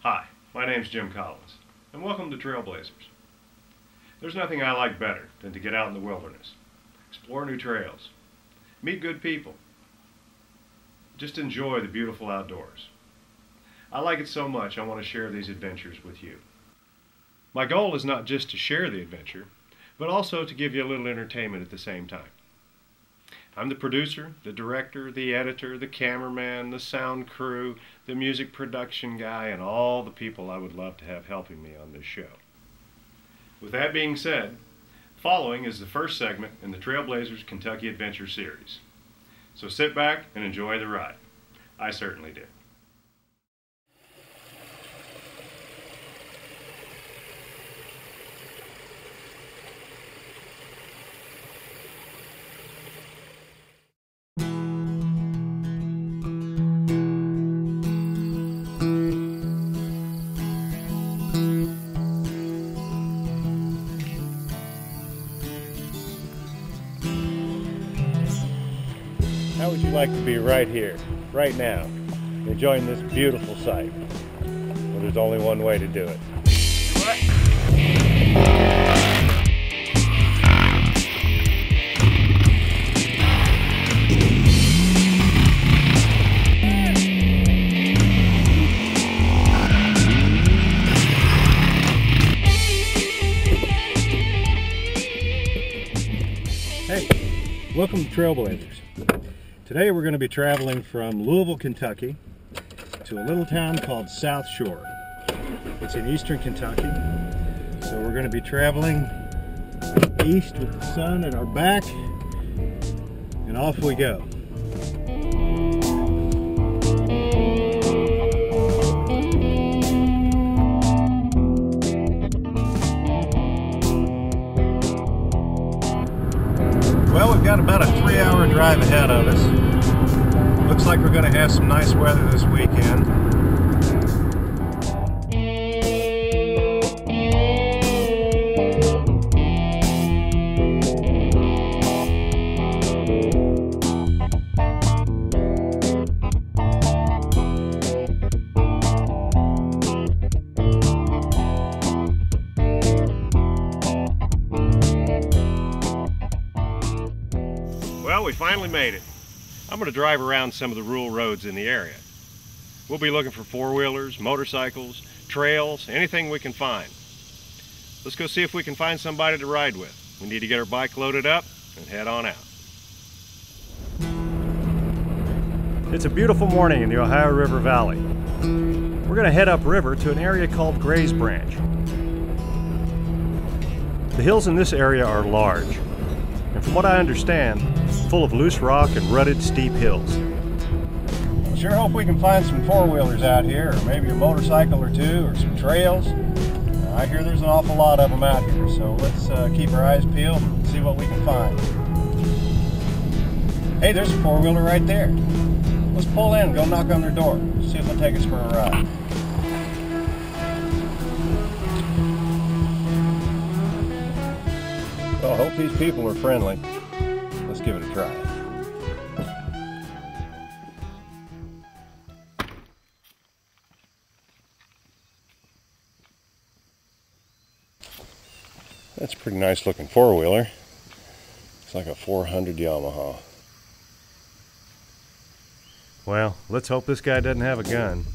Hi, my name's Jim Collins, and welcome to Trailblazers. There's nothing I like better than to get out in the wilderness, explore new trails, meet good people, just enjoy the beautiful outdoors. I like it so much I want to share these adventures with you. My goal is not just to share the adventure, but also to give you a little entertainment at the same time. I'm the producer, the director, the editor, the cameraman, the sound crew, the music production guy, and all the people I would love to have helping me on this show. With that being said, following is the first segment in the Trailblazers Kentucky Adventure series. So sit back and enjoy the ride. I certainly did. How would you like to be right here, right now, enjoying this beautiful sight? Well, there's only one way to do it. Hey, welcome to Trailblazers. Today we're going to be traveling from Louisville, Kentucky to a little town called South Shore. It's in eastern Kentucky. So we're going to be traveling east with the sun at our back, and off we go. Well, we've got about a 3-hour drive ahead of us. Looks like we're going to have some nice weather this weekend. Well, we finally made it. I'm going to drive around some of the rural roads in the area. We'll be looking for four-wheelers, motorcycles, trails, anything we can find. Let's go see if we can find somebody to ride with. We need to get our bike loaded up and head on out. It's a beautiful morning in the Ohio River Valley. We're going to head upriver to an area called Gray's Branch. The hills in this area are large, and from what I understand, full of loose rock and rutted steep hills. Sure hope we can find some four-wheelers out here, or maybe a motorcycle or two, or some trails. I hear there's an awful lot of them out here, so let's keep our eyes peeled and see what we can find. Hey, there's a four-wheeler right there. Let's pull in and go knock on their door, see if they'll take us for a ride. Well, I hope these people are friendly. Let's give it a try. That's a pretty nice looking four-wheeler. It's like a 400 Yamaha. Well, let's hope this guy doesn't have a gun.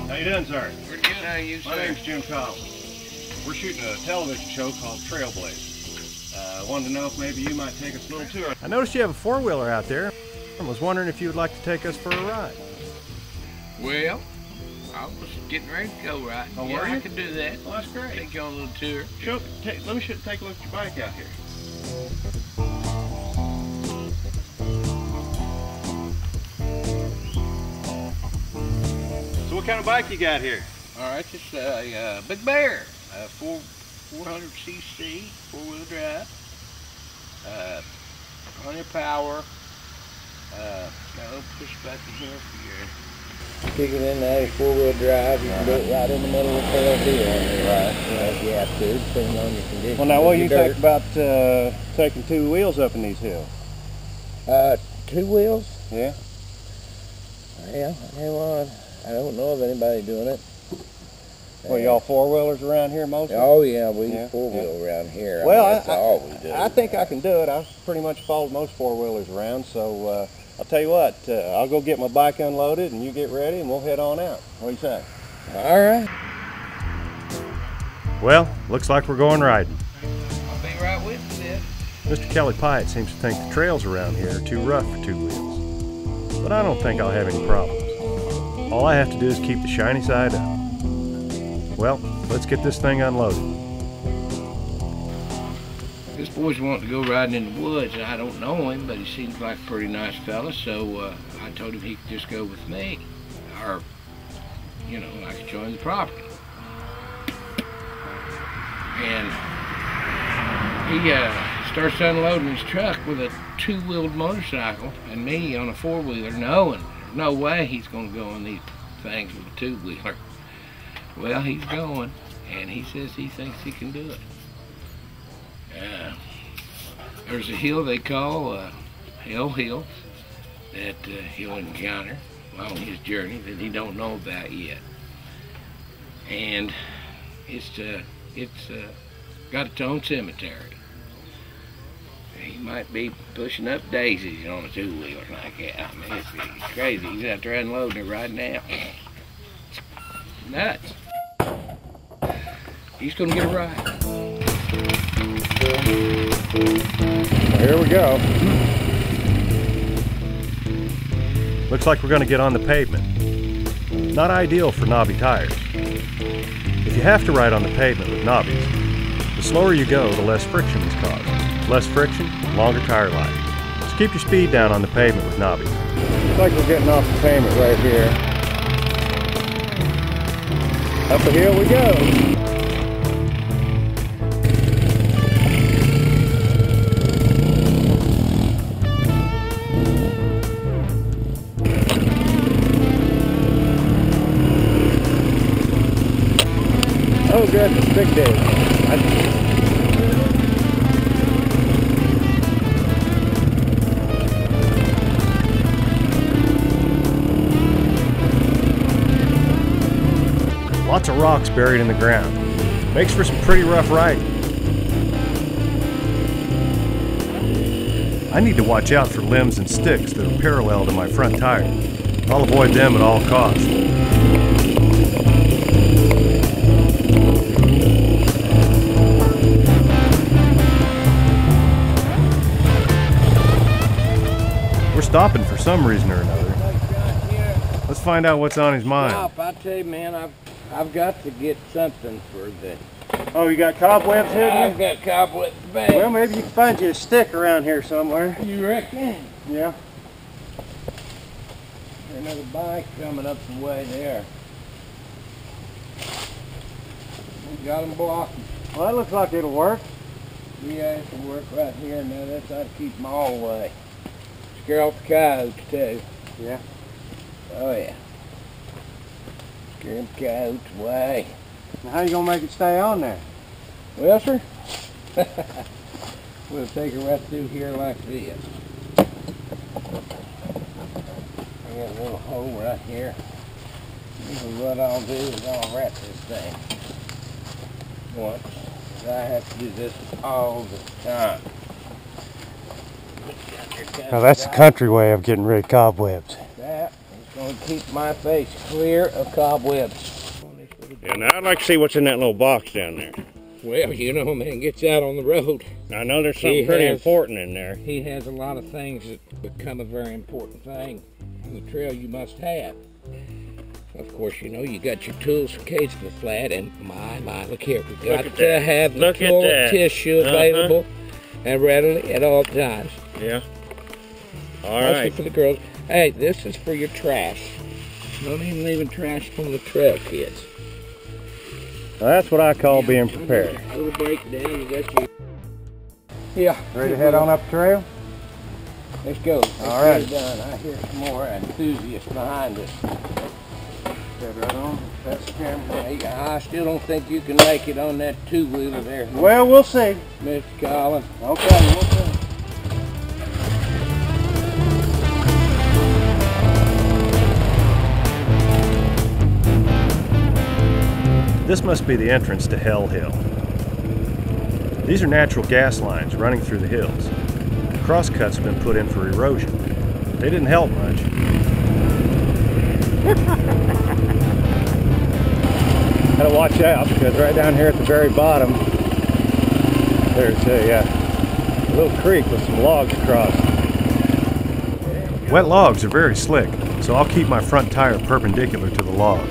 How you doing, sir? Pretty good, how you, sir? My name's Jim Collins. We're shooting a television show called Trailblazers. Wanted to know if maybe you might take us a little tour. I noticed you have a four-wheeler out there. I was wondering if you would like to take us for a ride. Well, I was getting ready to go right. Oh, yeah, were you? I could do that. Well, that's great. Take you on a little tour. Let me take a look at your bike out here. So what kind of bike you got here? All right, it's a Big Bear, 400cc, four-wheel drive, plenty of power. Got a little push back in here for your Stick it in there, 4-wheel drive, you can do it right in the middle of the trail deal on there. Right. If you have to, depending on your condition. Well, now what do you think about taking 2 wheels up in these hills? 2 wheels? Yeah. Yeah, I don't know of anybody doing it. Well, y'all 4-wheelers around here mostly? Oh yeah, we 4-wheel around here. Well, that's all we do. I think I can do it. I've pretty much followed most 4-wheelers around, so I'll tell you what, I'll go get my bike unloaded and you get ready and we'll head on out. What do you say? All right. Well, looks like we're going riding. I'll be right with you then. Mr. Kelly Pyatt seems to think the trails around here are too rough for 2 wheels. But I don't think I'll have any problems. All I have to do is keep the shiny side up. Well, let's get this thing unloaded. This boy's wanting to go riding in the woods, and I don't know him, but he seems like a pretty nice fella, so I told him he could just go with me. Or, you know, I could join the property. And he starts unloading his truck with a 2-wheeled motorcycle and me on a 4-wheeler, knowing there's no way he's going to go on these things with a 2-wheeler. Well, he's going, and he says he thinks he can do it. There's a hill they call Hell Hill that he'll encounter along his journey that he don't know about yet. And it's got its own cemetery. He might be pushing up daisies on a 2-wheeler like that. I mean, it's crazy. He's out there unloading it right now. Nuts. He's gonna get a ride. Well, here we go. Looks like we're going to get on the pavement. Not ideal for knobby tires. If you have to ride on the pavement with knobbies, the slower you go, the less friction is caused. Less friction, longer tire life. So keep your speed down on the pavement with knobbies. Looks like we're getting off the pavement right here. Up the hill we go. Oh goodness, big day. Lots of rocks buried in the ground. Makes for some pretty rough riding. I need to watch out for limbs and sticks that are parallel to my front tire. I'll avoid them at all costs. We're stopping for some reason or another. Let's find out what's on his mind. I tell you, man, I've got to get something for the... Oh, you got cobwebs here? I've got cobwebs back. Well, maybe you can find you a stick around here somewhere. You reckon? Yeah. There's another bike coming up the way there. We got them blocking. Well, that looks like it'll work. Yeah, it can work right here. Now that's how to keep them all away. Scare off the coyotes too. Yeah. Oh yeah. Scare them coyotes away. Now, how you gonna make it stay on there? Well, sir, we'll take it right through here like this. I got a little hole right here. And what I'll do is I'll wrap this thing once. I have to do this all the time. Now that's the country way of getting rid of cobwebs. That is going to keep my face clear of cobwebs. Yeah, now I'd like to see what's in that little box down there. Well, you know, man gets out on the road. I know there's something pretty important in there. He has a lot of things that become a very important thing on the trail you must have. Of course, you know, you got your tools in case of a flat, and look here, we've got to have the toilet tissue available and readily at all times. Yeah. All Mostly right. for the girls. Hey, this is for your trash. Don't even leaving trash on the trail, kids. Well, that's what I call being prepared. A little breakdown, you got your... Yeah. Ready to head on up the trail? Let's go. All right. Done. I hear some more enthusiasts behind us. Head right on. That's the camera. Yeah, I still don't think you can make it on that two-wheeler there. Well, we'll see. Mr. Collins. Okay, we'll see. This must be the entrance to Hell Hill. These are natural gas lines running through the hills. Crosscuts have been put in for erosion. They didn't help much. Gotta watch out because right down here at the very bottom, there's a little creek with some logs across. Wet logs are very slick, so I'll keep my front tire perpendicular to the log.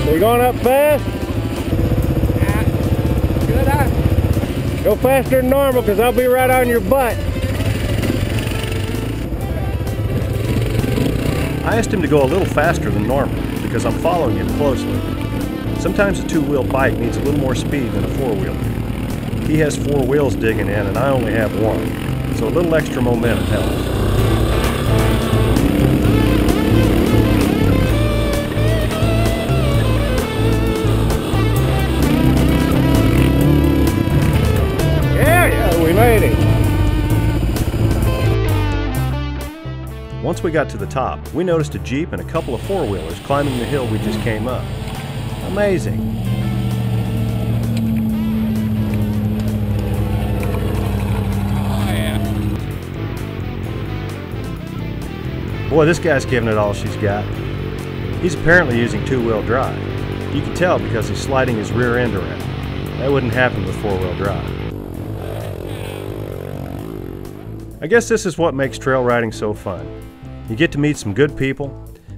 You going up fast? Should I? Go faster than normal because I'll be right on your butt. I asked him to go a little faster than normal because I'm following him closely. Sometimes a two-wheel bike needs a little more speed than a four-wheeler. He has four wheels digging in and I only have one, so a little extra momentum helps. We made it. Once we got to the top, we noticed a Jeep and a couple of four-wheelers climbing the hill we just came up. Amazing. Oh, yeah. Boy, this guy's giving it all she's got. He's apparently using two-wheel drive. You can tell because he's sliding his rear end around. That wouldn't happen with four-wheel drive. I guess this is what makes trail riding so fun. You get to meet some good people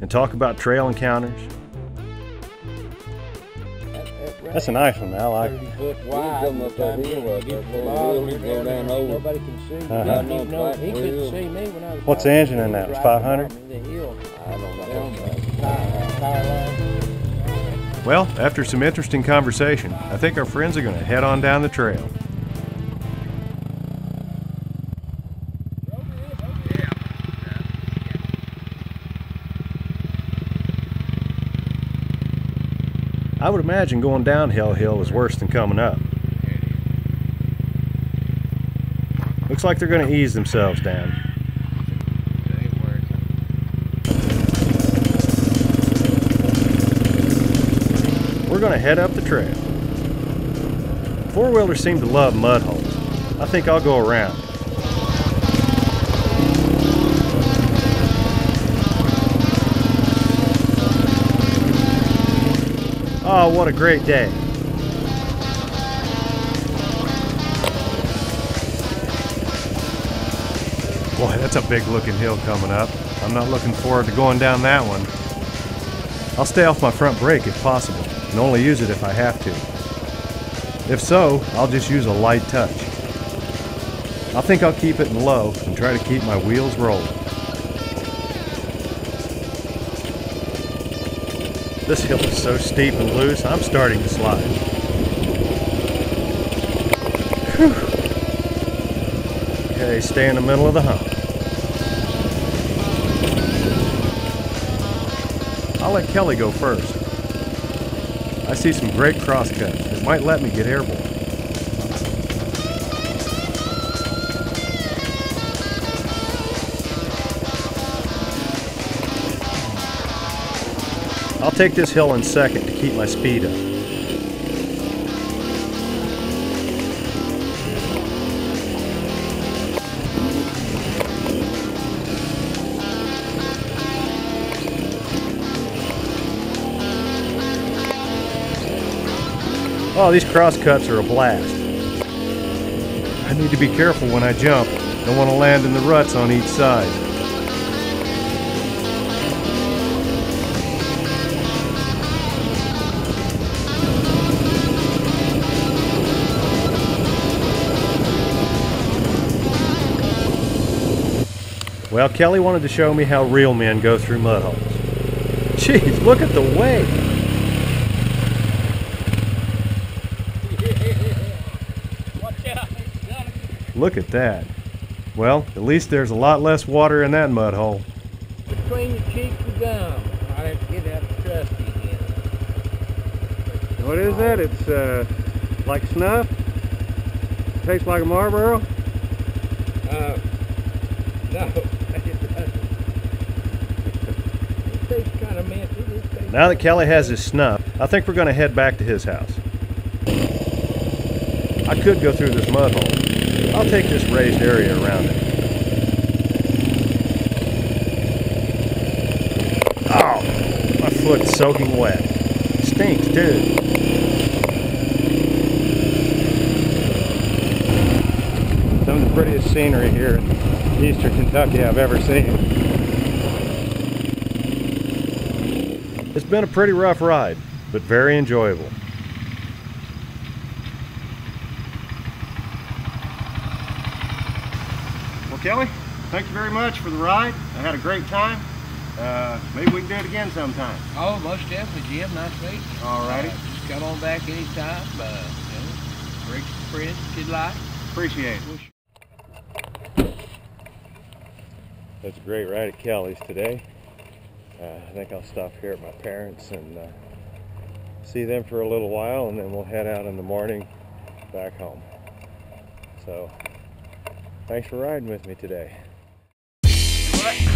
and talk about trail encounters. That's a nice one. I like it. 30 foot wide. Nobody can see. He couldn't see me when I was. What's the engine in that? It was 500? Well, after some interesting conversation, I think our friends are going to head on down the trail. I would imagine going down Hell Hill is worse than coming up. Looks like they're going to ease themselves down. We're going to head up the trail. Four-wheelers seem to love mud holes. I think I'll go around. Oh, what a great day. Boy, that's a big looking hill coming up. I'm not looking forward to going down that one. I'll stay off my front brake if possible, and only use it if I have to. If so, I'll just use a light touch. I think I'll keep it in low and try to keep my wheels rolling. This hill is so steep and loose, I'm starting to slide. Whew. Okay, stay in the middle of the hump. I'll let Kelly go first. I see some great crosscuts that might let me get airborne. I'll take this hill in second to keep my speed up. Oh, these crosscuts are a blast. I need to be careful when I jump. Don't want to land in the ruts on each side. Well, Kelly wanted to show me how real men go through mud holes. Jeez, look at the way. Look at that. Well, at least there's a lot less water in that mud hole. Between your cheeks and gum. I have to get out the trusty again. What is that? It's like snuff? Tastes like a Marlboro? No, it doesn't. It tastes kind of minty. Now that Kelly has his snuff, I think we're going to head back to his house. I could go through this mud hole. I'll take this raised area around it. Oh, my foot's soaking wet. Stinks, dude. Some of the prettiest scenery here in eastern Kentucky I've ever seen. It's been a pretty rough ride, but very enjoyable. Well, Kelly, thank you very much for the ride. I had a great time. Maybe we can do it again sometime. Oh, most definitely, Jim. Nice meeting you. All righty. Just come on back anytime. Bring some friends if you'd like. Appreciate it. That's a great ride at Kelly's today. I think I'll stop here at my parents and see them for a little while, and then we'll head out in the morning back home. So, thanks for riding with me today. What?